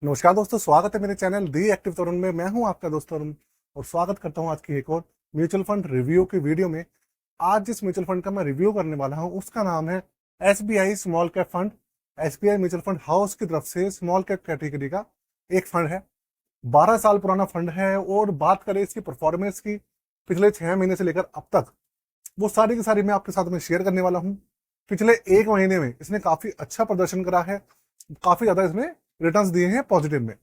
नमस्कार दोस्तों, स्वागत है मेरे चैनल दी एक्टिव तरुण में। मैं हूं आपका दोस्त तरुण और स्वागत करता हूं आज की एक और म्यूचुअल फंड रिव्यू की वीडियो में। आज जिस म्यूचुअल फंड का मैं रिव्यू करने वाला हूं उसका नाम है SBI small cap fund. SBI mutual fund house की तरफ से स्मॉल कैप कैटेगरी का एक फंड है। 12 साल पुराना फंड है और बात करें इसकी परफॉर्मेंस की पिछले 6 महीने से लेकर अब तक, वो सारी की सारी मैं आपके साथ में शेयर करने वाला हूँ। पिछले एक महीने में इसने काफी अच्छा प्रदर्शन करा है, काफी ज्यादा इसमें रिटर्न्स दिए हैं पॉजिटिव में,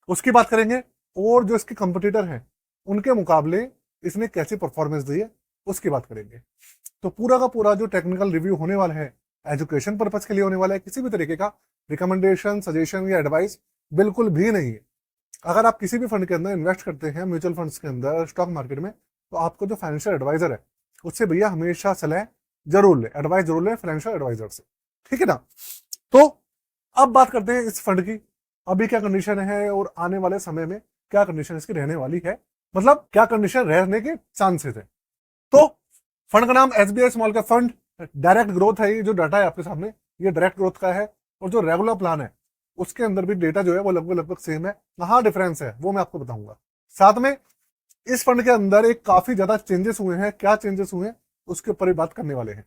उसकी बात करेंगे। और जो इसके कंपटीटर हैं उनके मुकाबले इसने कैसी परफॉर्मेंस दी है उसकी बात करेंगे। तो पूरा का पूरा जो टेक्निकल रिव्यू होने वाला है एजुकेशन पर्पज के लिए होने वाला है, किसी भी तरीके का रिकमेंडेशन, सजेशन या एडवाइस बिल्कुल भी नहीं है। अगर आप किसी भी फंड के अंदर इन्वेस्ट करते हैं, म्यूचुअल फंड्स के अंदर, स्टॉक मार्केट में, तो आपको जो फाइनेंशियल एडवाइजर है उससे भैया हमेशा सलाह जरूर ले, एडवाइस जरूर ले फाइनेंशियल एडवाइजर से, ठीक है ना। तो अब बात करते हैं इस फंड की, अभी क्या कंडीशन है और आने वाले समय में क्या कंडीशन इसकी रहने वाली है, मतलब क्या कंडीशन रहने के चांसेस है। तो फंड का नाम SBI small cap fund, direct growth है। ये जो डाटा है आपके सामने ये डायरेक्ट ग्रोथ का है, और जो रेगुलर प्लान है उसके अंदर भी डेटा जो है वो लगभग लगभग सेम है। कहाँ डिफरेंस है वो मैं आपको बताऊंगा। साथ में इस फंड के अंदर एक काफी ज्यादा चेंजेस हुए हैं, क्या चेंजेस हुए हैं उसके ऊपर भी बात करने वाले हैं।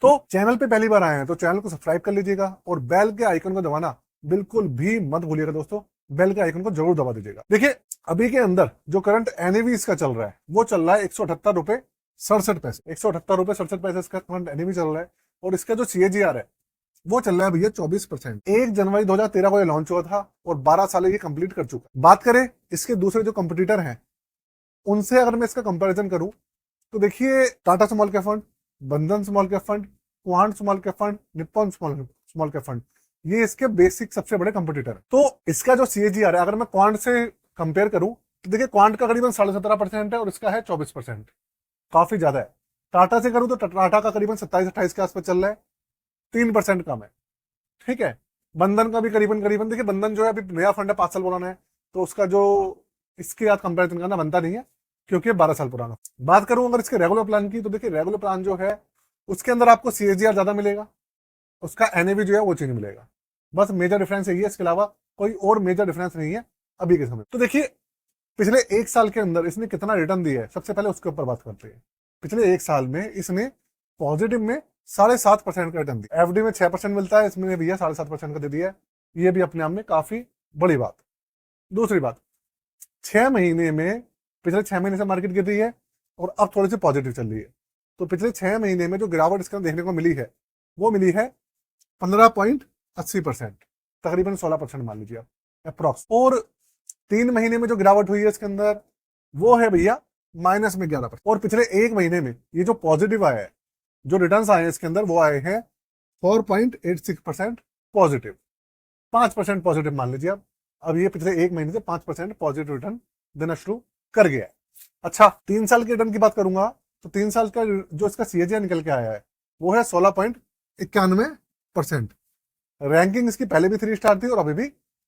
तो चैनल पे पहली बार आए हैं तो चैनल को सब्सक्राइब कर लीजिएगा और बेल के आइकन को दबाना बिल्कुल भी मत भूलिएगा दोस्तों। बेल के आइकन को जरूर दबा दीजिएगा। देखिए अभी के अंदर जो करंट एनएवी इसका चल रहा है वो चल रहा है 178 रुपए 67 पैसे, 178 रुपए 67 पैसे इसका करंट एनएवी चल रहा है। और इसका जो सीएजीआर है वो चल रहा है भैया 24%। 1 जनवरी 2013 को ये लॉन्च हुआ था और 12 साल ये कंप्लीट कर चुका है। बात करें इसके दूसरे जो कंपटीटर हैं उनसे अगर मैं इसका कंपैरिजन करूं तो देखिए टाटा स्मॉल कैप फंड, बंधन small cap fund, quant small cap fund, Nippon small cap fund, ये इसके बेसिक सबसे बड़े कंपटीटर है। तो इसका जो सीएजीआर है अगर मैं क्वांट से कंपेयर करूं तो देखिए क्वांट का करीबन 17.5% है और इसका है 24%, काफी ज्यादा है। टाटा से करूं तो टाटा का करीबन 27-28 के आसपास चल रहा है, 3% कम है, ठीक है। बंधन का भी करीबन करीबन, देखिए बंधन जो है अभी नया फंड है, 5 साल पुराना है, तो उसका जो इसके साथ कंपेरिजन करना बनता नहीं है क्योंकि 12 साल पुराना। बात करूं अगर इसके रेगुलर प्लान की तो देखिए रेगुलर प्लान जो है उसके अंदर आपको सीएजीआर ज्यादा मिलेगा, उसका एनएवी जो है वो चेंज मिलेगा, बस मेजर डिफरेंस यही है, इसके अलावा कोई और मेजर डिफरेंस नहीं है अभी के समय। तो देखिए पिछले एक साल के अंदर इसने कितना रिटर्न दिया है सबसे पहले उसके ऊपर बात करते हैं। पिछले एक साल में इसने पॉजिटिव में 7.5% का रिटर्न दिया, एफडी में 6% मिलता है, इसमें भैया 7.5% का दे दिया है। ये भी अपने आप में काफी बड़ी बात। दूसरी बात, 6 महीने में, पिछले 6 महीने से मार्केट गिर रही है और अब थोड़ी सी पॉजिटिव चल रही है। तो पिछले 6 महीने में जो गिरावट इसके देखने को मिली है वो मिली है 15.80%, तकरीबन 16% मान लीजिए आप अप्रॉक्स। और 3 महीने में जो गिरावट हुई है इसके अंदर वो है भैया माइनस में 11%। और पिछले एक महीने में ये जो पॉजिटिव आया है, जो रिटर्न आए हैं इसके अंदर वो आए हैं 4.86% पॉजिटिव, 5% पॉजिटिव मान लीजिए आप। अब ये पिछले एक महीने से 5% पॉजिटिव रिटर्न देना शुरू कर गया है। अच्छा, 3 साल के रिटर्न की बात करूंगा तो 3 साल का जो इसका सीएजीआर निकल के आया है वो है 16.91%। रैंकिंग इसकी पहले भी 3 स्टार थी और अभी भी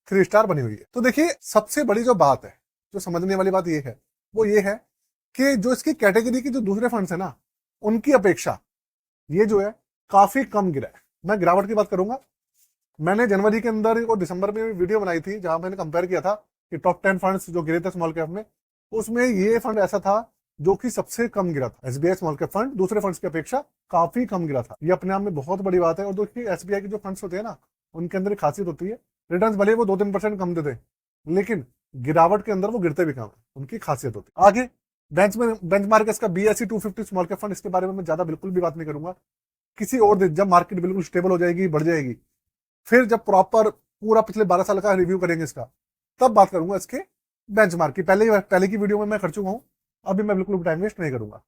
3 स्टार बनी हुई है। तो देखिए सबसे बड़ी जो बात है, जो समझने वाली बात ये है, वो ये है कि जो इसकी कैटेगरी की जो दूसरे फंड्स है ना उनकी अपेक्षा ये जो है काफी कम गिरा है। मैं गिरावट की बात करूंगा, मैंने जनवरी के अंदर और दिसंबर में वीडियो बनाई थी जहां मैंने कंपेयर किया था कि टॉप 10 फंड्स जो गिरे थे स्मॉल कैप में, उसमें ये फंड ऐसा था जो कि सबसे कम गिरा था। एसबीआई स्मॉल कैप फंड दूसरे फंड्स की अपेक्षा काफी कम गिरा था, ये अपने आप में बहुत बड़ी बात है। और देखिए एसबीआई के जो फंड्स होते हैं ना उनके अंदर एक खासियत होती है, रिटर्न भले वो 2-3% कम देते लेकिन गिरावट के अंदर वो गिरते भी कम है, उनकी खासियत होती है। आगे बेंचमार्क इसका BSE 250 स्मॉल कैप फंड, इसके बारे में मैं ज्यादा बिल्कुल भी बात नहीं करूंगा। किसी और दिन जब मार्केट बिल्कुल स्टेबल हो जाएगी, बढ़ जाएगी, फिर जब प्रॉपर पूरा पिछले 12 साल का रिव्यू करेंगे इसका, तब बात करूंगा इसके बेंचमार्क की। पहले की वीडियो में मैं कर चुका हूं, अभी मैं बिल्कुल टाइम वेस्ट नहीं करूंगा।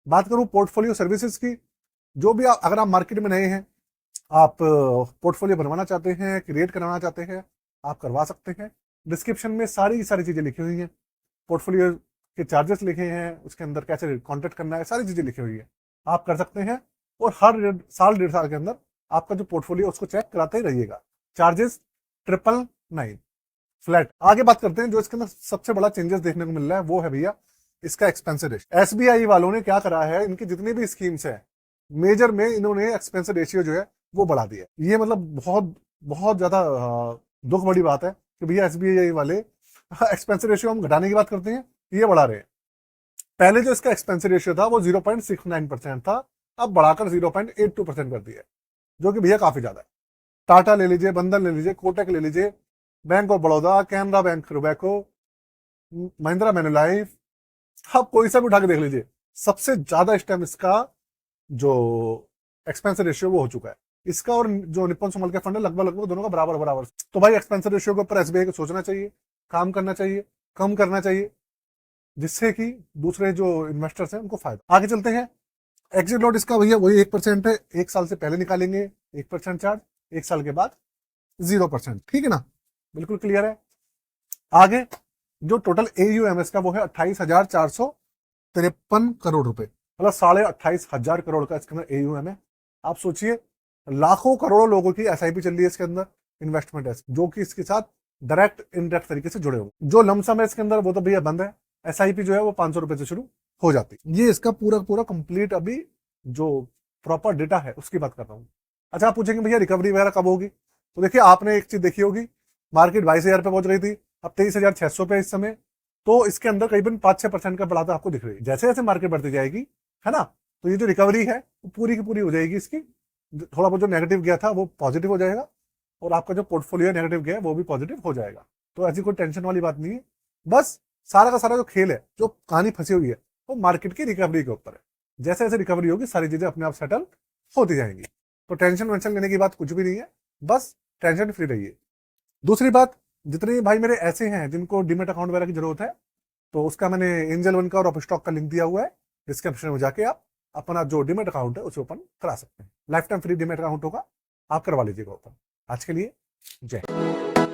बात करूं पोर्टफोलियो सर्विसेज की, जो भी अगर आप मार्केट में नए हैं, आप पोर्टफोलियो बनवाना चाहते हैं, क्रिएट करवाना चाहते हैं, आप करवा सकते हैं। डिस्क्रिप्शन में सारी की सारी चीजें लिखी हुई हैं, पोर्टफोलियो के चार्जेस लिखे हैं, उसके अंदर कैसे कॉन्टेक्ट करना है, सारी चीजें लिखी हुई है, आप कर सकते हैं। और हर साल 1.5 साल के अंदर आपका जो पोर्टफोलियो उसको चेक कराते ही रहिएगा। Charges 999 flat. आगे बात करते हैं जो इसके अंदर सबसे बड़ा चेंजेस देखने को मिल रहा है वो है भैया इसका एक्सपेंस रेशियो। एसबीआई वालों ने क्या करा है, इनकी जितनी भी स्कीम्स है मेजर में इन्होंने एक्सपेंस रेशियो जो है वो बढ़ा दिया। ये मतलब बहुत बहुत ज्यादा दुख बड़ी बात है कि भैया एसबीआई वाले एक्सपेंस रेशियो हम घटाने की बात करते हैं, ये बढ़ा रहे हैं। पहले जो इसका एक्सपेंस रेशियो था वो 0.69% था, अब बढ़ाकर 0.82% कर दिया है, जो कि भैया काफी ज्यादा है। टाटा ले लीजिए, बंधन ले लीजिए, कोटक ले लीजिए, Bank of Baroda, Canara Bank, Robeco, Mahindra Manulife, आप कोई सा भी उठा के देख लीजिए, सबसे ज्यादा इस टाइम इसका जो एक्सपेंस रेशियो वो हो चुका है। इसका और जो निप्पन सुमल के फंड है लगभग लगभग दोनों का बराबर बराबर। तो भाई एक्सपेंस रेशियो के ऊपर एसबीआई को सोचना चाहिए, काम करना चाहिए, कम करना चाहिए, जिससे कि दूसरे जो इन्वेस्टर्स हैं उनको फायदा। आगे चलते हैं। एग्जिट लॉट इसका भैया वही 1% है, 1 साल से पहले निकालेंगे 1% चार्ज, 1 साल के बाद 0%। ठीक है ना, बिल्कुल क्लियर है। आगे जो टोटल AUM का वो है 28,453 करोड़ रुपए, मतलब 28,500 करोड़ का इसके अंदर AUM है। आप सोचिए, लाखों करोड़ों लोगों की SIP चल रही है इसके अंदर, इन्वेस्टमेंट है जो कि इसके साथ डायरेक्ट इनडायरेक्ट तरीके से जुड़े होंगे। जो लमसम है इसके अंदर वो तो भैया बंद है, SIP जो है वो 500 रुपए से शुरू हो जाती है। ये इसका पूरा पूरा कंप्लीट अभी जो प्रॉपर डेटा है उसकी बात कर रहा हूँ। अच्छा, आप पूछेंगे भैया रिकवरी वगैरह कब होगी, तो देखिए आपने एक चीज देखी होगी, मार्केट 22,000 पे पहुंच गई थी, अब 23,600 पे इस समय, तो इसके अंदर करीबन 5-6% का बढ़ाता आपको दिख रही है। जैसे जैसे मार्केट बढ़ती जाएगी, है ना, तो ये जो रिकवरी है वो पूरी की पूरी हो जाएगी इसकी। थोड़ा बहुत जो नेगेटिव गया था वो पॉजिटिव हो जाएगा, और आपका जो पोर्टफोलियो नेगेटिव गया है वो भी पॉजिटिव हो जाएगा। तो ऐसी कोई टेंशन वाली बात नहीं है। बस सारा का सारा जो खेल है, जो कहानी फंसी हुई है, वो मार्केट की रिकवरी के ऊपर है। जैसे जैसे रिकवरी होगी सारी चीजें अपने आप सेटल होती जाएंगी। तो टेंशन वेंशन लेने की बात कुछ भी नहीं है, बस टेंशन फ्री रहिए। दूसरी बात, जितने भाई मेरे ऐसे हैं जिनको डीमेट अकाउंट वगैरह की जरूरत है, तो उसका मैंने एंजल वन का और अपस्टॉक का लिंक दिया हुआ है डिस्क्रिप्शन में, जाके आप अपना जो डीमेट अकाउंट है उसे ओपन करा सकते हैं। Life time free demat account होगा, आप करवा लीजिएगा ओपन। आज के लिए जय हिंद।